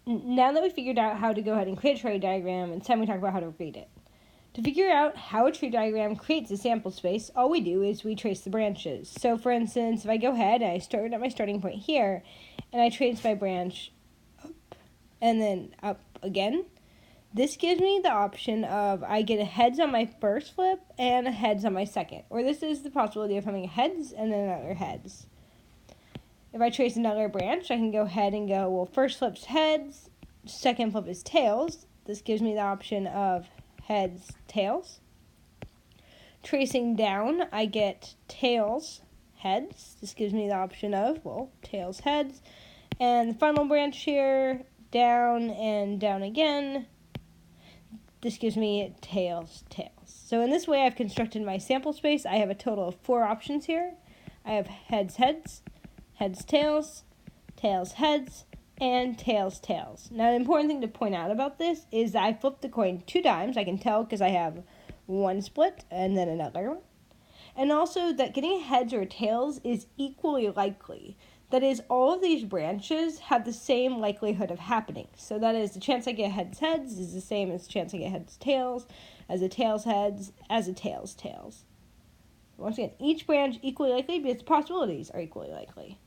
Now that we figured out how to go ahead and create a tree diagram, it's time we talk about how to read it. To figure out how a tree diagram creates a sample space, all we do is we trace the branches. So for instance, if I go ahead and I start at my starting point here, and I trace my branch up and then up again, this gives me the option of I get a heads on my first flip and a heads on my second. Or this is the possibility of having a heads and then another heads. If I trace another branch, I can go ahead and go, well, first flip's heads, second flip is tails. This gives me the option of heads, tails. Tracing down, I get tails, heads. This gives me the option of, well, tails, heads. And the final branch here, down and down again. This gives me tails, tails. So in this way, I've constructed my sample space. I have a total of 4 options here. I have heads, heads, heads, tails, tails, heads, and tails, tails. Now, the important thing to point out about this is that I flipped the coin 2 times. I can tell because I have one split and then another one. And also that getting heads or tails is equally likely. That is, all of these branches have the same likelihood of happening. So that is, the chance I get heads, heads is the same as the chance I get heads, tails, as a tails, heads, as a tails, tails. Once again, each branch equally likely because the possibilities are equally likely.